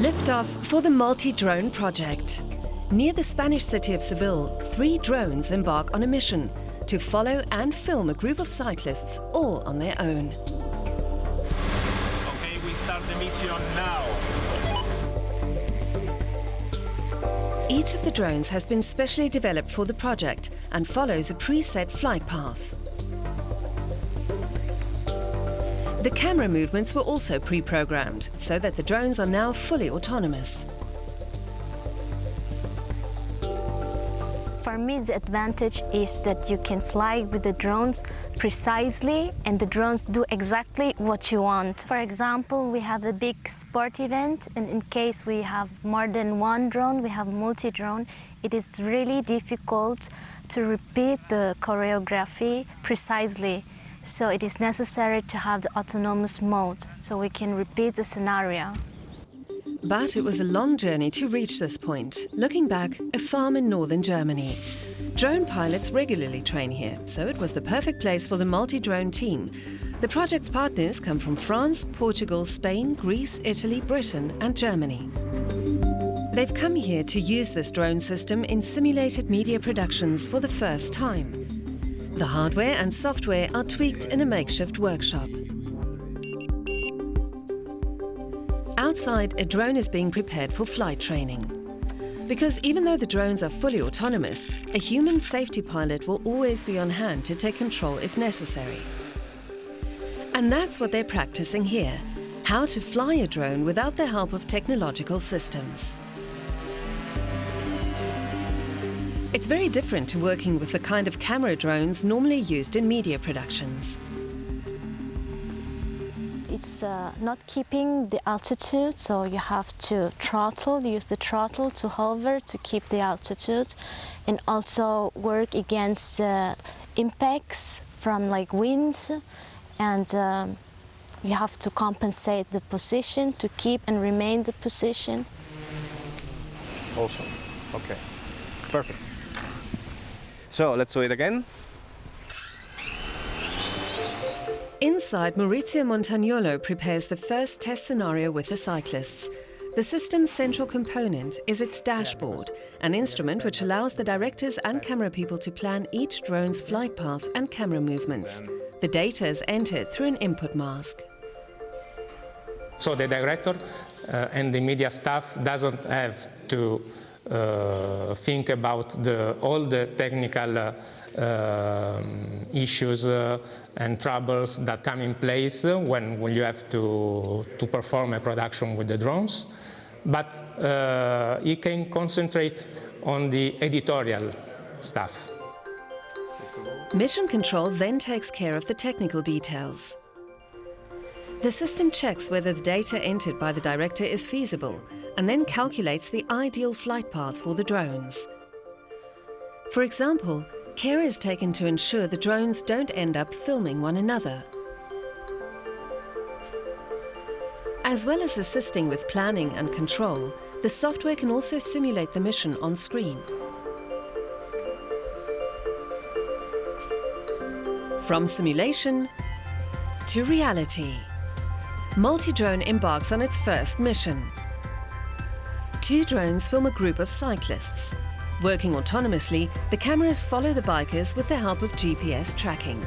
Liftoff for the MultiDrone project. Near the Spanish city of Seville, 3 drones embark on a mission to follow and film a group of cyclists all on their own. Okay, we start the mission now. Each of the drones has been specially developed for the project and follows a preset flight path. The camera movements were also pre-programmed, so that the drones are now fully autonomous. For me, the advantage is that you can fly with the drones precisely, and the drones do exactly what you want. For example, we have a big sport event, and in case we have more than one drone, we have multi-drone. It is really difficult to repeat the choreography precisely. So it is necessary to have the autonomous mode, so we can repeat the scenario. But it was a long journey to reach this point. Looking back, a farm in northern Germany. Drone pilots regularly train here, so it was the perfect place for the MultiDrone team. The project's partners come from France, Portugal, Spain, Greece, Italy, Britain and Germany. They've come here to use this drone system in simulated media productions for the first time. The hardware and software are tweaked in a makeshift workshop. Outside, a drone is being prepared for flight training. Because even though the drones are fully autonomous, a human safety pilot will always be on hand to take control if necessary. And that's what they're practicing here, how to fly a drone without the help of technological systems. It's very different to working with the kind of camera drones normally used in media productions. It's not keeping the altitude, so you have to use the throttle to hover to keep the altitude, and also work against impacts from like winds, and you have to compensate the position to keep and remain the position. Awesome. Okay. Perfect. So let's do it again. Inside, Maurizio Montagnolo prepares the first test scenario with the cyclists. The system's central component is its dashboard, an instrument which allows the directors and camera people to plan each drone's flight path and camera movements. The data is entered through an input mask. So the director and the media staff doesn't have to think about all the technical issues and troubles that come in place when you have to perform a production with the drones. But he can concentrate on the editorial stuff. Mission control then takes care of the technical details. The system checks whether the data entered by the director is feasible and then calculates the ideal flight path for the drones. For example, care is taken to ensure the drones don't end up filming one another. As well as assisting with planning and control, the software can also simulate the mission on screen. From simulation to reality, MultiDrone embarks on its first mission. 2 drones film a group of cyclists. Working autonomously, the cameras follow the bikers with the help of GPS tracking.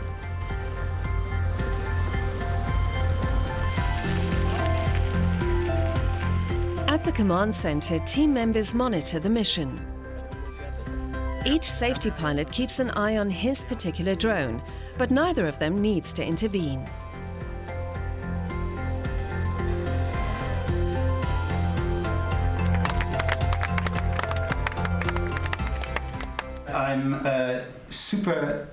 At the command center, team members monitor the mission. Each safety pilot keeps an eye on his particular drone, but neither of them needs to intervene. I'm super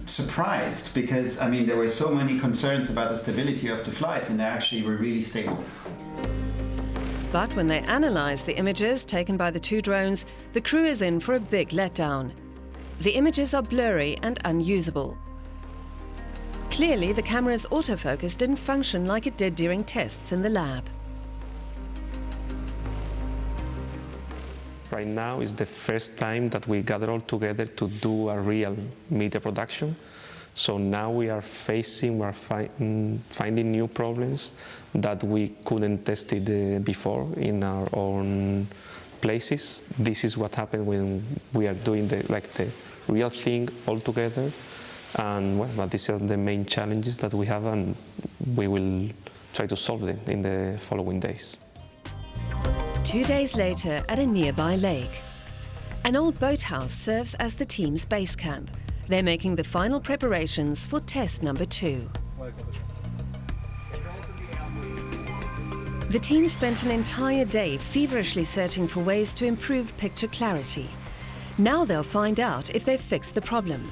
surprised because, I mean, there were so many concerns about the stability of the flights, and they actually were really stable. But when they analyze the images taken by the 2 drones, the crew is in for a big letdown. The images are blurry and unusable. Clearly, the camera's autofocus didn't function like it did during tests in the lab. Right now is the first time that we gather all together to do a real media production. So now we are finding new problems that we couldn't test it before in our own places. This is what happened when we are doing the real thing all together. And well, but these are the main challenges that we have, and we will try to solve them in the following days. 2 days later, at a nearby lake, an old boathouse serves as the team's base camp. They're making the final preparations for test number 2. The team spent an entire day feverishly searching for ways to improve picture clarity. Now they'll find out if they've fixed the problem.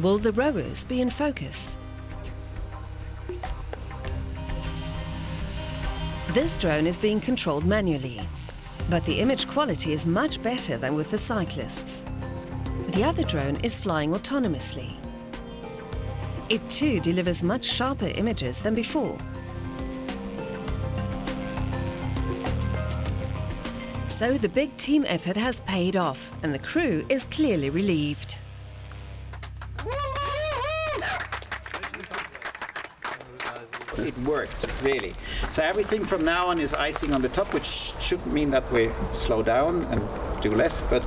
Will the rowers be in focus? This drone is being controlled manually, but the image quality is much better than with the cyclists. The other drone is flying autonomously. It too delivers much sharper images than before. So the big team effort has paid off, and the crew is clearly relieved. It worked, really. So everything from now on is icing on the top, which should mean that we slow down and do less, but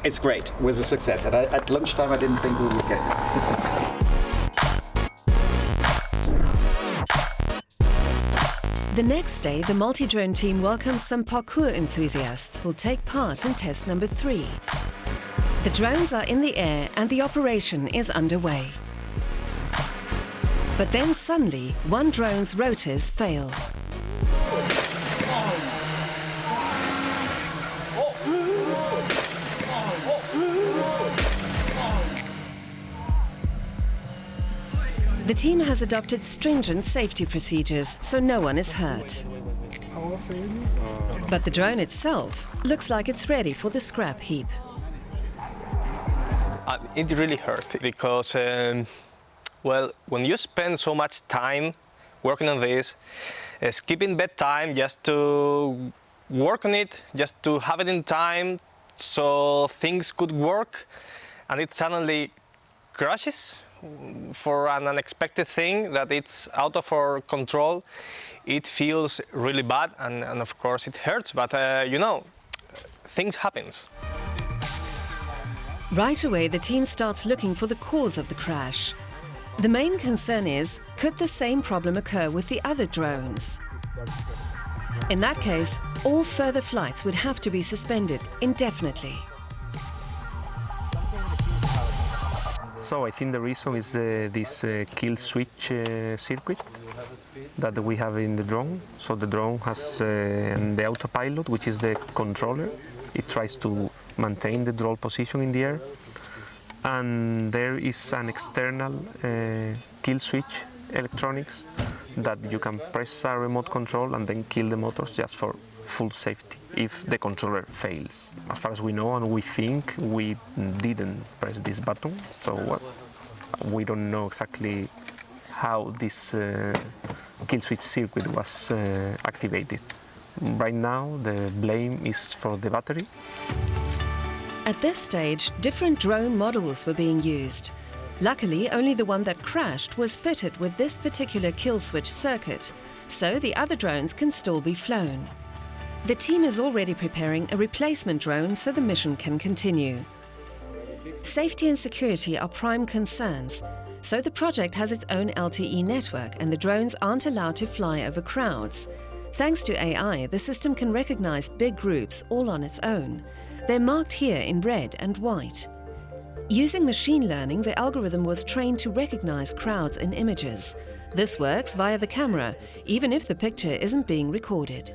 it's great. It was a success. At lunchtime, I didn't think we would get it. The next day, the MultiDrone team welcomes some parkour enthusiasts who'll take part in test number 3. The drones are in the air and the operation is underway. But then suddenly, one drone's rotors fail. The team has adopted stringent safety procedures, so no one is hurt. But the drone itself looks like it's ready for the scrap heap. It really hurt because well, when you spend so much time working on this, skipping bedtime just to work on it, just to have it in time so things could work, and it suddenly crashes for an unexpected thing that it's out of our control, it feels really bad, and of course it hurts, but you know, things happen. Right away, the team starts looking for the cause of the crash. The main concern is, could the same problem occur with the other drones? In that case, all further flights would have to be suspended indefinitely. So I think the reason is this kill switch circuit that we have in the drone. So the drone has the autopilot, which is the controller. It tries to maintain the drone position in the air. And there is an external kill switch electronics that you can press a remote control and then kill the motors just for full safety if the controller fails. As far as we know, and we think, we didn't press this button, so we don't know exactly how this kill switch circuit was activated. Right now, the blame is for the battery. At this stage, different drone models were being used. Luckily, only the one that crashed was fitted with this particular kill switch circuit, so the other drones can still be flown. The team is already preparing a replacement drone so the mission can continue. Safety and security are prime concerns, so the project has its own LTE network and the drones aren't allowed to fly over crowds. Thanks to AI, the system can recognize big groups all on its own. They're marked here in red and white. Using machine learning, the algorithm was trained to recognize crowds in images. This works via the camera, even if the picture isn't being recorded.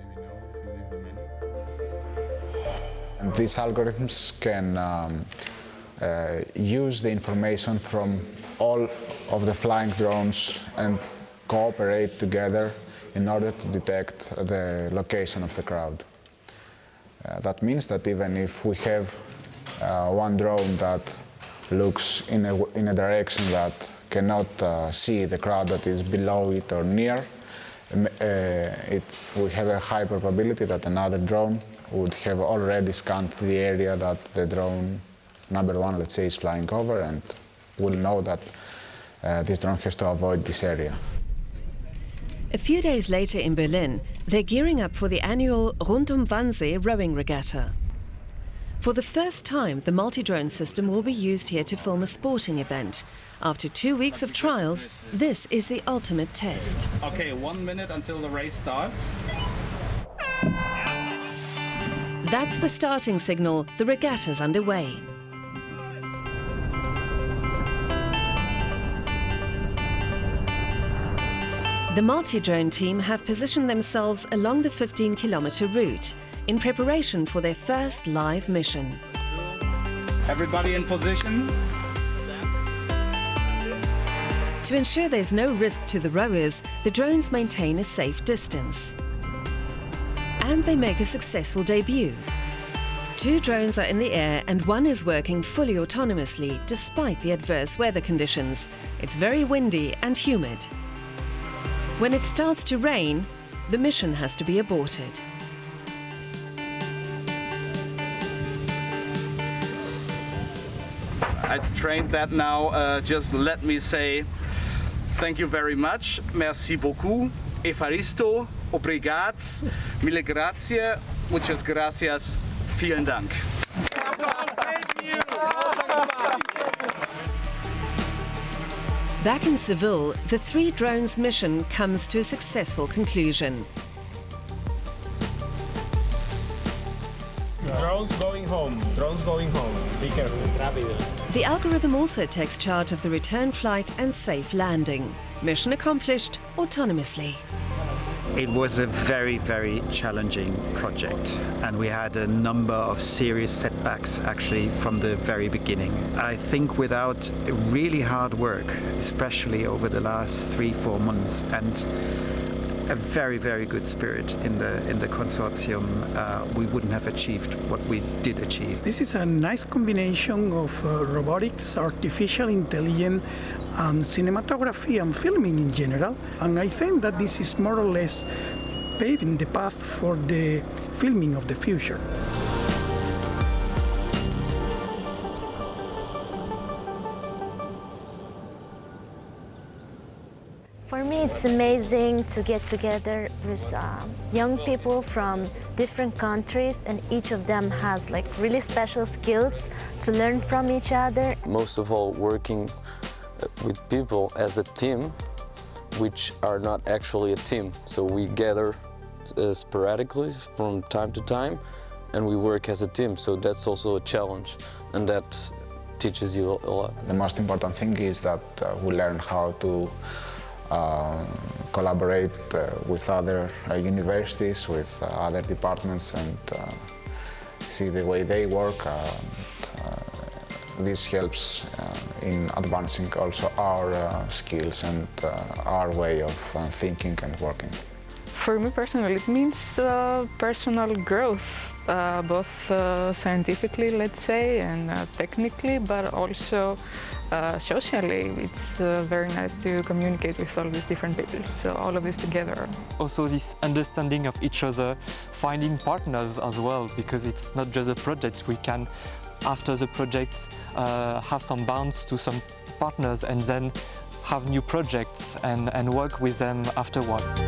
These algorithms can use the information from all of the flying drones and cooperate together in order to detect the location of the crowd. That means that even if we have one drone that looks in a direction that cannot see the crowd that is below it or near, we have a high probability that another drone would have already scanned the area that the drone number 1, let's say, is flying over, and will know that this drone has to avoid this area. A few days later in Berlin, they're gearing up for the annual Rund um Wannsee rowing regatta. For the first time, the multi-drone system will be used here to film a sporting event. After 2 weeks of trials, this is the ultimate test. Okay, 1 minute until the race starts. That's the starting signal. The regatta's underway. The multi-drone team have positioned themselves along the 15-kilometer route in preparation for their first live mission. Everybody in position. To ensure there's no risk to the rowers, the drones maintain a safe distance. And they make a successful debut. 2 drones are in the air and 1 is working fully autonomously despite the adverse weather conditions. It's very windy and humid. When it starts to rain, the mission has to be aborted. I trained that now. Just let me say thank you very much. Merci beaucoup. Evaristo. Obrigado. Mille grazie. Muchas gracias. Vielen Dank. Back in Seville, the 3 drones mission comes to a successful conclusion. Drones going home. Drones going home. Be careful. Rápido. The algorithm also takes charge of the return flight and safe landing. Mission accomplished autonomously. It was a very, very challenging project, and we had a number of serious setbacks actually from the very beginning. I think without really hard work, especially over the last 3-4 months, and a very, very good spirit in the consortium, we wouldn't have achieved what we did achieve. This is a nice combination of robotics, artificial intelligence, and cinematography and filming in general. And I think that this is more or less paving the path for the filming of the future. For me, it's amazing to get together with young people from different countries, and each of them has like really special skills to learn from each other. Most of all, working with people as a team, which are not actually a team. So we gather sporadically from time to time, and we work as a team. So that's also a challenge, and that teaches you a lot. The most important thing is that we learn how to collaborate with other universities, with other departments, and see the way they work. This helps in advancing also our skills and our way of thinking and working. For me personally, it means personal growth, both scientifically, let's say, and technically, but also socially. It's very nice to communicate with all these different people, so all of this together. Also this understanding of each other, finding partners as well, because it's not just a project. We can, after the project, have some bonds to some partners and then have new projects and work with them afterwards.